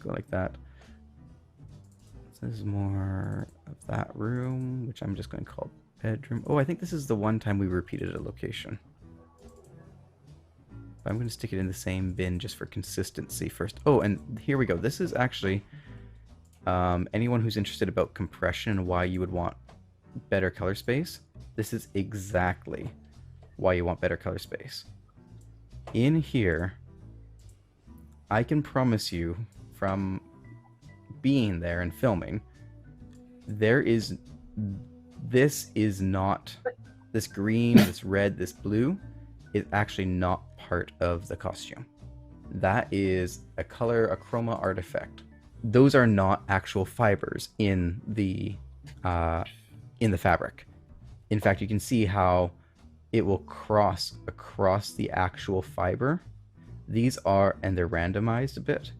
go like that. So this is more of that room, which I'm just going to call bedroom. Oh, I think this is the one time we repeated a location. I'm going to stick it in the same bin just for consistency first. Oh, and here we go. This is actually anyone who's interested about compression and why you would want better color space. This is exactly why you want better color space. In here, I can promise you from being there and filming, this is not, this green, this red, this blue is actually not part of the costume. That is a color, a chroma artifact. Those are not actual fibers in the fabric. In fact, you can see how it will cross across the actual fiber. These are, and they're randomized a bit.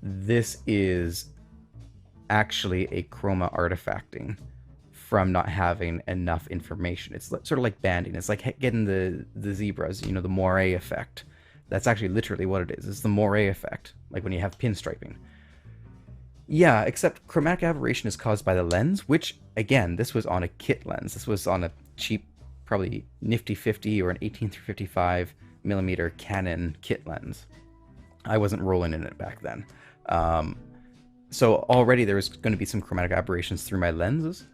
This is actually a chroma artifacting from not having enough information. It's sort of like banding. It's like getting the zebras, you know, the Moire effect. That's actually literally what it is. It's the Moire effect, like when you have pinstriping. Yeah, except chromatic aberration is caused by the lens, which, again, this was on a kit lens. This was on a cheap, probably nifty 50 or an 18-55 millimeter Canon kit lens. I wasn't rolling in it back then. So already there was going to be some chromatic aberrations through my lenses,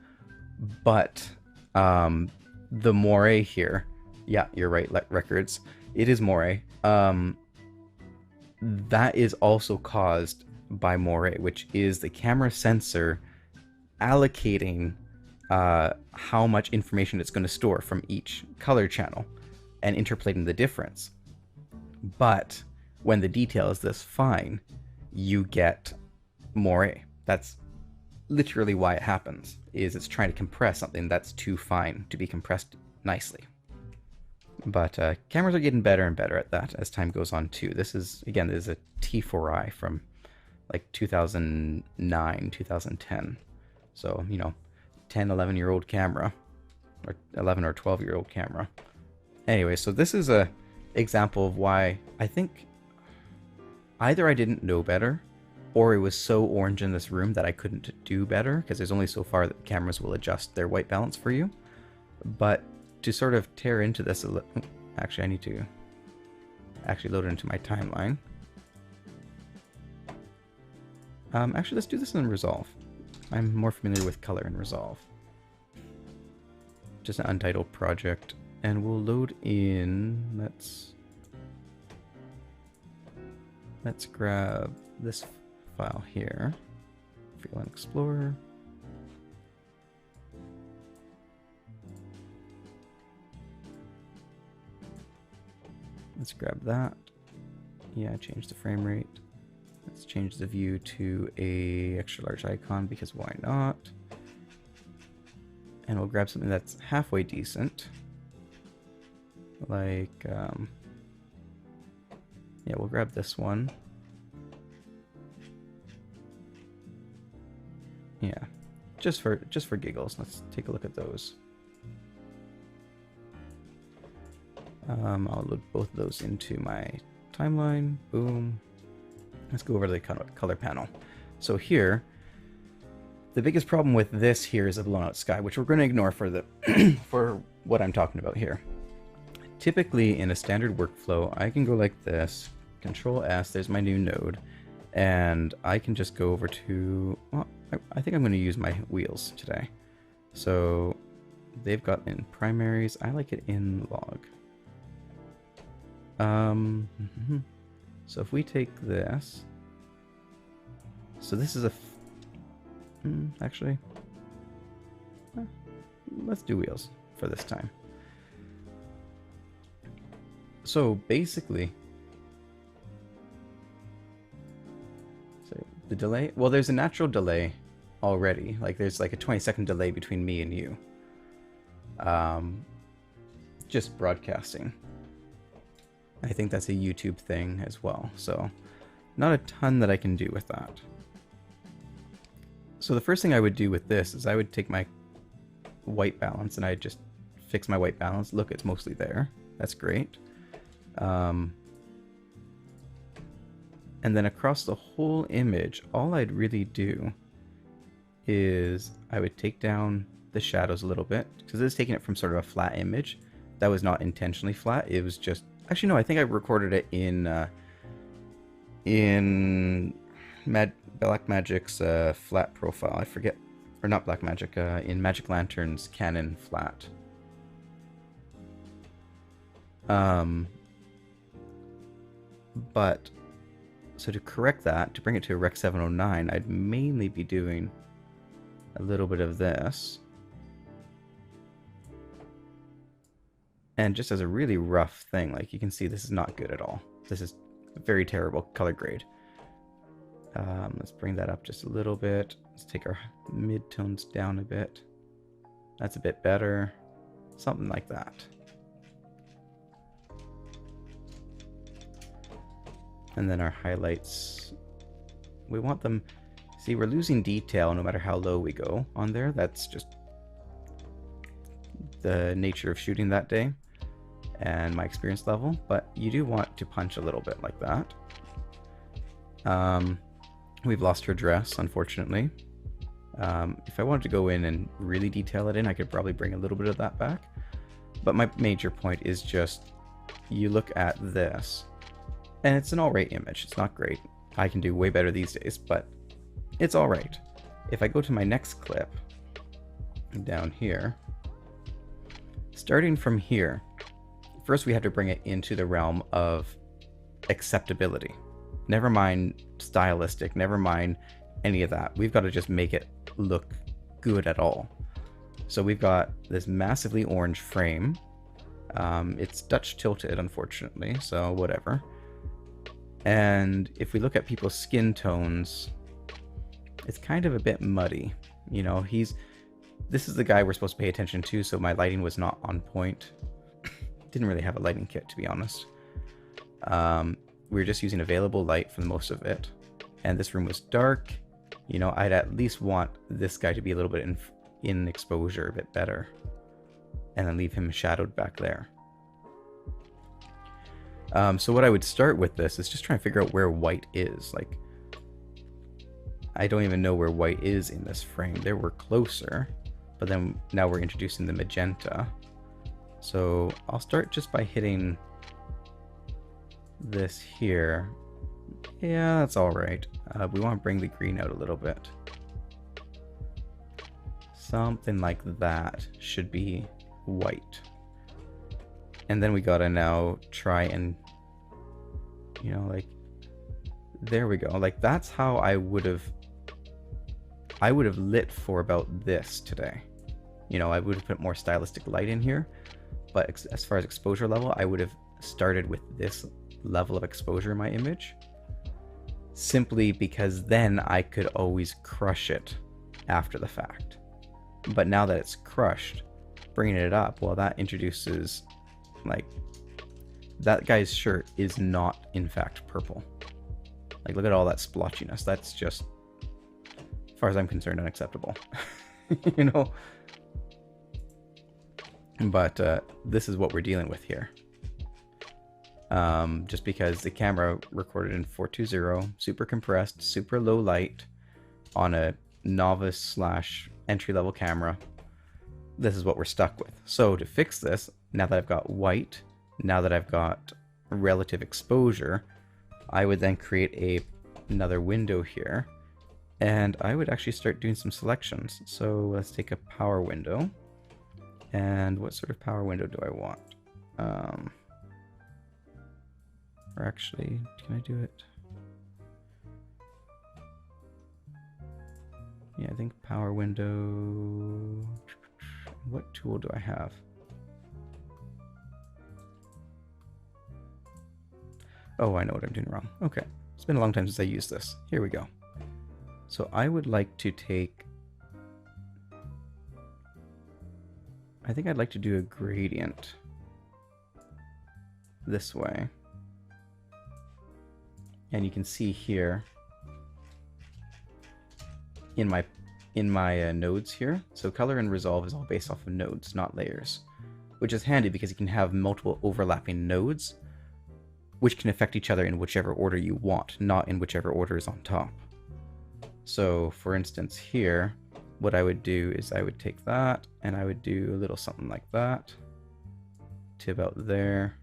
but the Moire here, yeah, you're right, records, it is Moire. That is also caused by Moire, which is the camera sensor allocating how much information it's going to store from each color channel and interpolating the difference. But when the detail is this fine, you get Moire. That's literally why it happens, is it's trying to compress something that's too fine to be compressed nicely. But cameras are getting better and better at that as time goes on too. This is, again, this is a T4i from like 2009, 2010. So, you know, 10, 11-year-old camera, or 11 or 12-year-old camera. Anyway, so this is a example of why I think either I didn't know better, or it was so orange in this room that I couldn't do better, because there's only so far that cameras will adjust their white balance for you. But to sort of tear into this a little, actually I need to actually load it into my timeline. Actually, let's do this in Resolve. I'm more familiar with color in Resolve. Just an untitled project, and we'll load in, let's grab this file here, Freeline Explorer. Let's grab that. Yeah, change the frame rate. Let's change the view to a extra large icon, because why not? And we'll grab something that's halfway decent. Like, yeah, we'll grab this one. Yeah, just for giggles. Let's take a look at those. I'll load both of those into my timeline. Boom. Let's go over to the color panel. So here, the biggest problem with this here is a blown out sky, which we're going to ignore for the for what I'm talking about here. Typically in a standard workflow, I can go like this, Control S, there's my new node, and I can just go over to, well, I think I'm going to use my wheels today. So they've got in primaries, I like it in log. So if we take this, so this is a, actually, let's do wheels for this time. So basically, so the delay, well, there's a natural delay already. Like there's like a 20-second delay between me and you. Just broadcasting. I think that's a YouTube thing as well. So not a ton that I can do with that. So the first thing I would do with this is I would take my white balance and I'd just fix my white balance. Look, it's mostly there. That's great. And then across the whole image, all I'd really do is I would take down the shadows a little bit, because it's taking it from sort of a flat image. That was not intentionally flat. It was just, actually no, I think I recorded it in Black Magic's flat profile. I forget, or not Black Magic, in Magic Lantern's Canon flat. But so to correct that, to bring it to a Rec 709, I'd mainly be doing a little bit of this. And just as a really rough thing, like you can see this is not good at all. This is a very terrible color grade. Let's bring that up just a little bit. Let's take our mid-tones down a bit. That's a bit better. Something like that. And then our highlights, we want them, see, we're losing detail no matter how low we go on there. That's just the nature of shooting that day and my experience level, but you do want to punch a little bit like that. We've lost her dress, unfortunately. If I wanted to go in and really detail it in, I could probably bring a little bit of that back. But my major point is just, you look at this, and it's an alright image. It's not great. I can do way better these days, but it's alright. If I go to my next clip, down here, starting from here, first we have to bring it into the realm of acceptability. Never mind stylistic, never mind any of that. We've got to just make it look good at all. So we've got this massively orange frame. It's Dutch tilted, unfortunately, so whatever. And if we look at people's skin tones, it's kind of a bit muddy. You know, this is the guy we're supposed to pay attention to, so my lighting was not on point. Didn't really have a lighting kit, to be honest. We were just using available light for most of it. And this room was dark. You know, I'd at least want this guy to be a little bit in exposure, a bit better. And then leave him shadowed back there. So what I would start with this is just trying to figure out where white is. Like, I don't even know where white is in this frame. There we're closer, but then now we're introducing the magenta. So I'll start just by hitting this here. Yeah, that's all right. We want to bring the green out a little bit. Something like that should be white. And then we gotta now try and, you know, like, there we go. Like, that's how I would have lit for about this today. You know, I would have put more stylistic light in here, but as far as exposure level, I would have started with this level of exposure in my image, simply because then I could always crush it after the fact. But now that it's crushed, bringing it up, well, that introduces, like, that guy's shirt is not in fact purple. Like, look at all that splotchiness. That's just, as far as I'm concerned, unacceptable. You know? But this is what we're dealing with here. Just because the camera recorded in 420, super compressed, super low light, on a novice / entry-level camera, this is what we're stuck with. So to fix this, now that I've got white, now that I've got relative exposure, I would then create another window here, and I would actually start doing some selections. So let's take a power window. And what sort of power window do I want? Or actually, can I do it? Yeah, I think power window. What tool do I have? Oh, I know what I'm doing wrong. Okay, it's been a long time since I used this. Here we go. So I would like to take, I think I'd like to do a gradient this way. And you can see here in my nodes here. So color and resolve is all based off of nodes, not layers, which is handy because you can have multiple overlapping nodes which can affect each other in whichever order you want, not in whichever order is on top. So for instance here, what I would do is I would take that and I would do a little something like that to about there.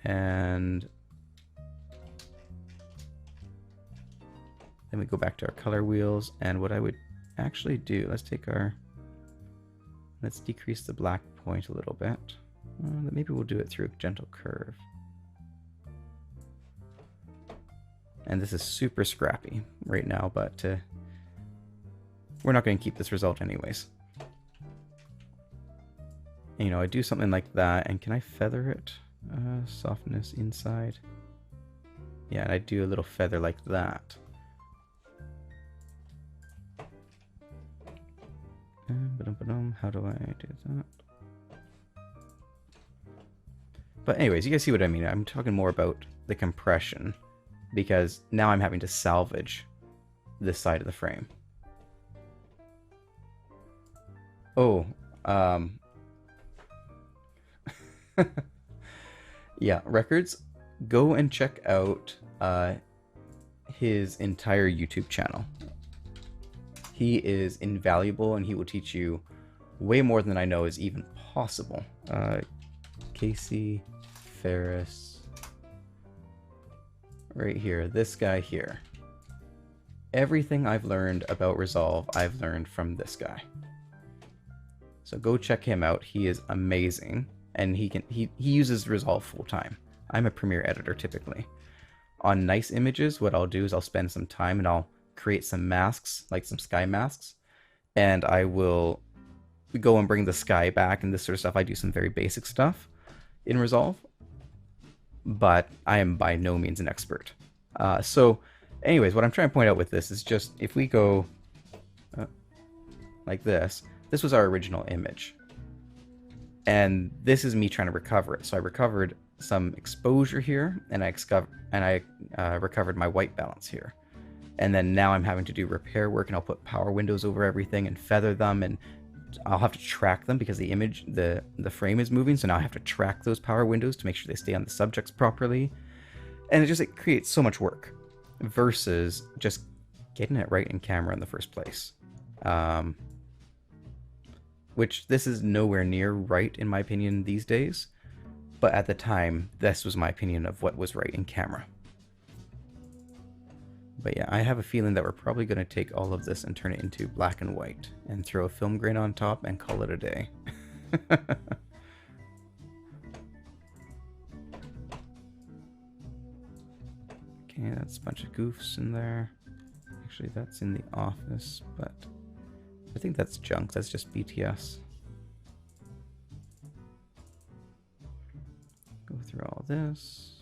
And then we go back to our color wheels, and what I would actually do, let's decrease the black point a little bit. Maybe we'll do it through a gentle curve. And this is super scrappy right now, but we're not going to keep this result anyways. And, you know, I do something like that, and can I feather it? Softness inside. Yeah, and I do a little feather like that. How do I do that? But anyways, you guys see what I mean. I'm talking more about the compression, because now I'm having to salvage this side of the frame. Oh, yeah, Records, go and check out his entire YouTube channel. He is invaluable, and he will teach you way more than I know is even possible. Casey Ferris, right here, this guy here. Everything I've learned about Resolve, I've learned from this guy. So go check him out. He is amazing, and he uses Resolve full time. I'm a Premiere editor typically. On nice images, what I'll do is I'll spend some time and I'll create some masks, like some sky masks, and I will go and bring the sky back and this sort of stuff. I do some very basic stuff in Resolve, but I am by no means an expert. So anyways, what I'm trying to point out with this is just, if we go like this was our original image, and this is me trying to recover it. So I recovered some exposure here, and I recovered my white balance here. And then now I'm having to do repair work, and I'll put power windows over everything and feather them, and I'll have to track them because the image, the frame is moving, so now I have to track those power windows to make sure they stay on the subjects properly. And it creates so much work versus just getting it right in camera in the first place. Which this is nowhere near right in my opinion these days, but at the time this was my opinion of what was right in camera. But yeah, I have a feeling that we're probably going to take all of this and turn it into black and white and throw a film grain on top and call it a day. Okay, that's a bunch of goofs in there. Actually, that's in the office, but I think that's junk. That's just BTS. Go through all this.